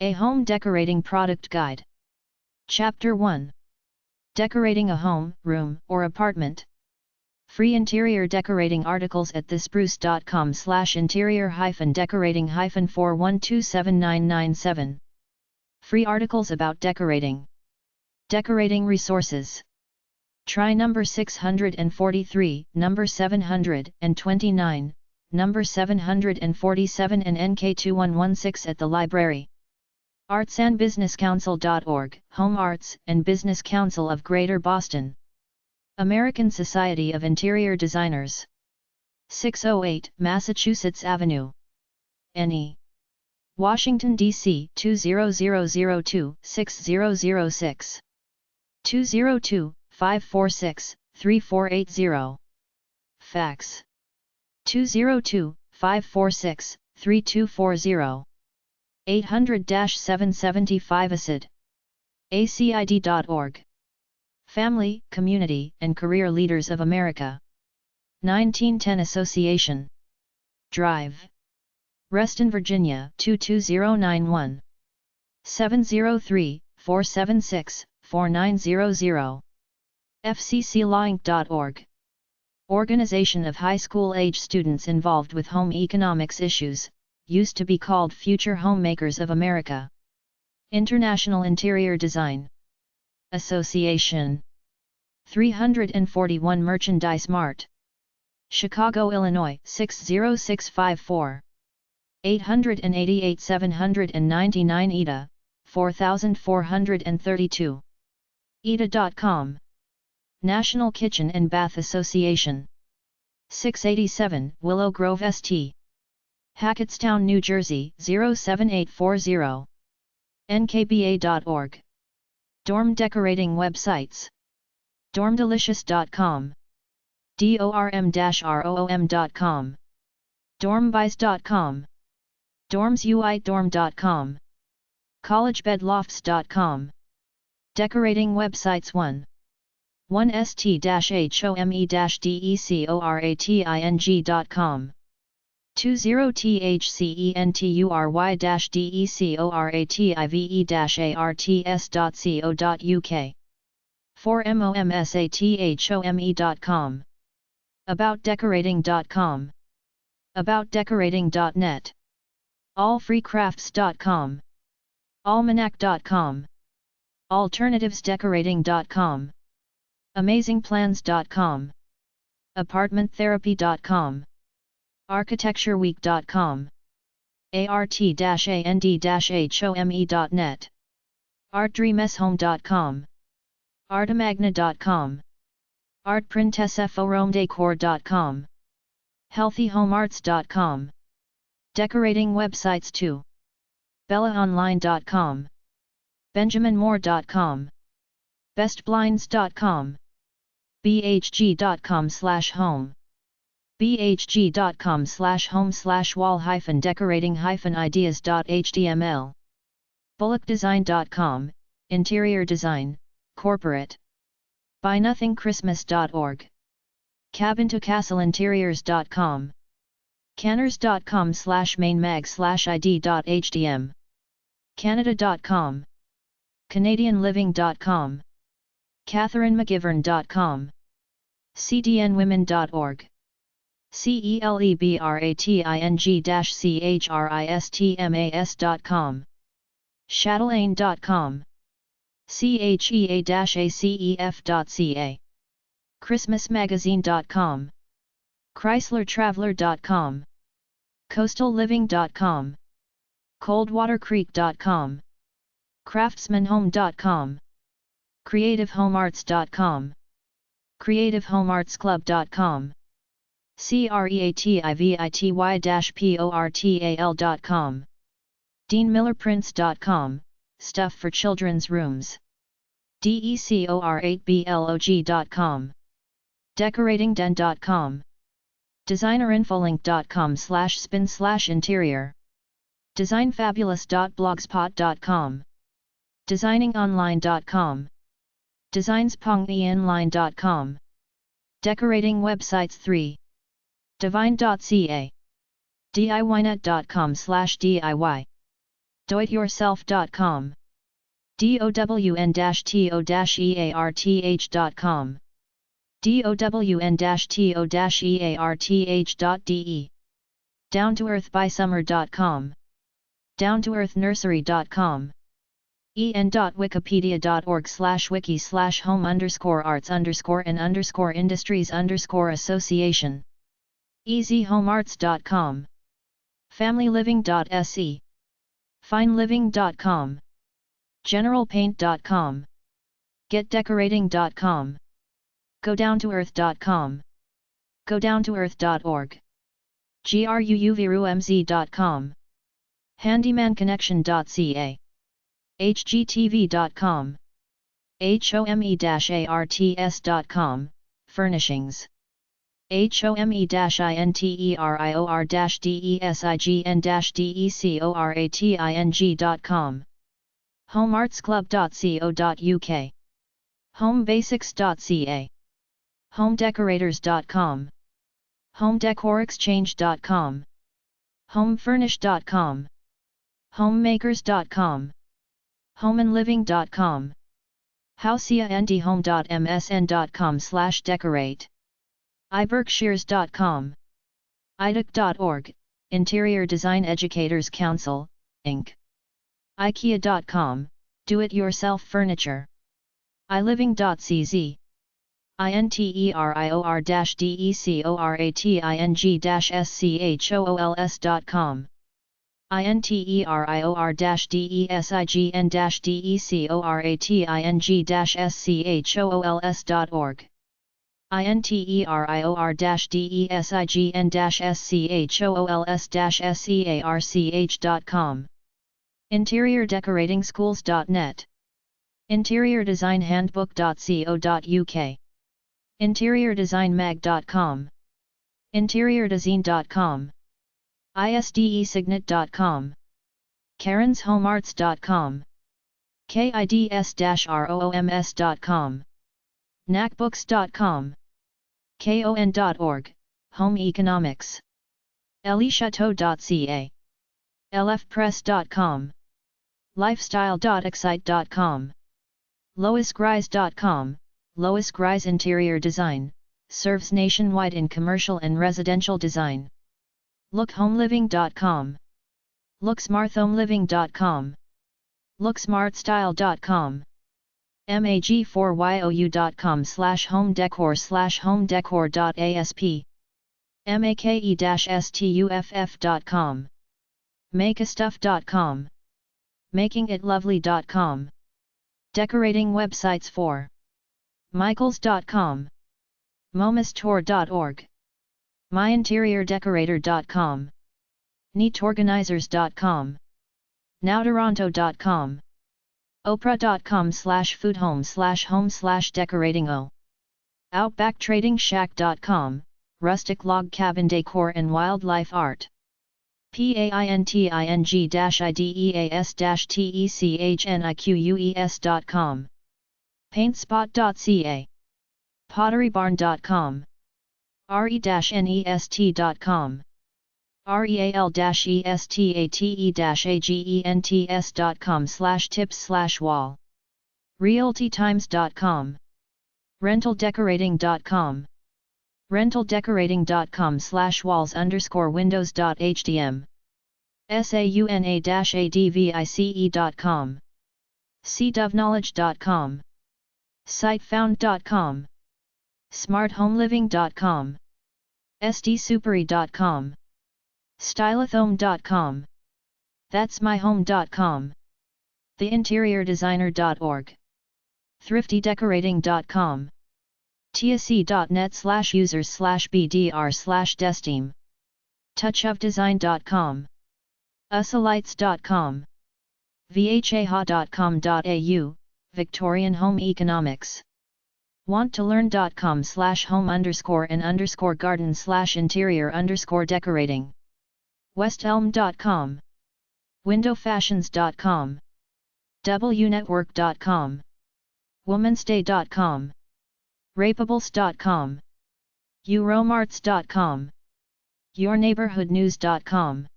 A Home Decorating Product Guide. Chapter 1. Decorating a home, room, or apartment. Free interior decorating articles at thisspruce.com/interior-decorating-41279997. Free articles about decorating. Decorating resources. Try number 643, number 729, number 747 and NK2116 at the library. artsandbusinesscouncil.org, Home Arts and Business Council of Greater Boston. American Society of Interior Designers. 608 Massachusetts Avenue, NE. Washington, D.C. 20002-6006. 202-546-3480. Fax. 202-546-3240. 800-775 ACID. acid.org. Family, Community, and Career Leaders of America. 1910 Association. Drive. Reston, Virginia 22091. 703-476-4900. fcclaw.org. Organization of high school age students involved with home economics issues, used to be called Future Homemakers of America. International Interior Design Association. 341 Merchandise Mart. Chicago, Illinois 60654. 888-799 EDA, 4432. EDA.com. National Kitchen and Bath Association. 687 Willow Grove St. Hackettstown, New Jersey 07840. nkba.org. Dorm decorating websites. dormdelicious.com. dorm-room.com. dormbuys.com. dormsuidorm.com. collegebedlofts.com. Decorating websites 1st-home-decorating.com. 20thcentury-decorative-arts.co.uk. 4momsathome.com. aboutdecorating.com. aboutdecorating.net. allfreecrafts.com. almanac.com. alternativesdecorating.com. amazingplans.com. apartmenttherapy.com. architectureweek.com. art-and-home.net. artdreameshome.com. artamagna.com. artprintesforomedecor.com. healthyhomearts.com. Decorating websites 2. bellaonline.com. benjaminmoore.com. bestblinds.com. bhg.com/home. bhg.com/home/wall-decorating-ideas.html. bullockdesign.com, interior design, corporate. buynothingchristmas.org. cabin-to-castle-interiors.com. canners.com/mainmag/id.htm. canada.com. canadianliving.com. catherinemcgivern.com. cdnwomen.org. celebrating-christmas.com. chatelaine.com. chea-acef.ca. christmasmagazine.com. chryslertraveler.com. coastalliving.com. coldwatercreek.com. craftsmanhome.com. creativehomearts.com. creativehomeartsclub.com. creativity-portal.com. deanmillerprints.com, stuff for children's rooms. decor8blog.com. decoratingden.com. designerinfolink.com/spin/interior. designfabulous.blogspot.com. designingonline.com. designsponginline.com. Decorating websites 3. divine.ca. diynet.com/diy. doityourself.com. down-to-earth.com. down-to-earth.de. Down-to-earth-by-summer.com. down-to-earth-nursery.com. en.wikipedia.org/wiki/home_arts_and_industries_association. easyhomearts.com. familyliving.se. fineliving.com. generalpaint.com. getdecorating.com. godowntoearth.com. godowntoearth.org. gruvumz.com. handymanconnection.ca. hgtv.com. home-arts.com, furnishings. home-interior-design-decorating.com. homeartsclub.co.uk. homebasics.ca. homedecorators.com. homedecorexchange.com. homefurnish.com. homemakers.com. homeandliving.com. houseandhome.msn.com/decorate. iberkshires.com. idoc.org, Interior Design Educators Council, Inc. ikea.com, do-it-yourself furniture. iliving.cz. interior-decorating-school.com. interior-design-school.org. interior-design-school.search.com. interiordecораtingschools.net. interiordesignhandbook.co.uk. interiordesignmag.com. interiordesign.com. isdesignet.com. karenshomearts.com. kids-rooms.com. knackbooks.com. kon.org, Home Economics. elichateau.ca. lfpress.com. lifestyle.excite.com. loisgrise.com, Lois Grise Interior Design, serves nationwide in commercial and residential design. lookhomeliving.com. looksmarthhomeliving.com. looksmartstyle.com. mag4you.com/homedecor/homedecor.asp. make-stuff.com. makeastuff.com. makingitlovely.com. Decorating websites for michaels.com. momistour.org. myinteriordecorator.com. neatorganizers.com. nowtoronto.com. oprah.com/foodhome/home/decorating. outbacktrading-shack.com, rustic log cabin decor and wildlife art. painting-ideas-techniques.com. paintspot.ca. potterybarn.com. re-nest.com. real-estate-agents.com/tips/wall. realtytimes.com. rentaldecorating.com. rentaldecorating.com/walls_windows.htm. sauna-advice.com. cdovknowledge.com. sitefound.com. smarthomeliving.com. sdsupery.com. stylathome.com. that'smyhome.com. theinteriordesigner.org. thriftydecorating.com. tsc.net/users/bdr/desteam. touchofdesign.com. usalites.com. vhaha.com.au, Victorian Home Economics. wanttollearn.com/home_and_garden/interior_decorating. westelm.com. windowfashions.com. wnetwork.com. womanstay.com. rapables.com. uromarts.com. yourneighborhoodnews.com.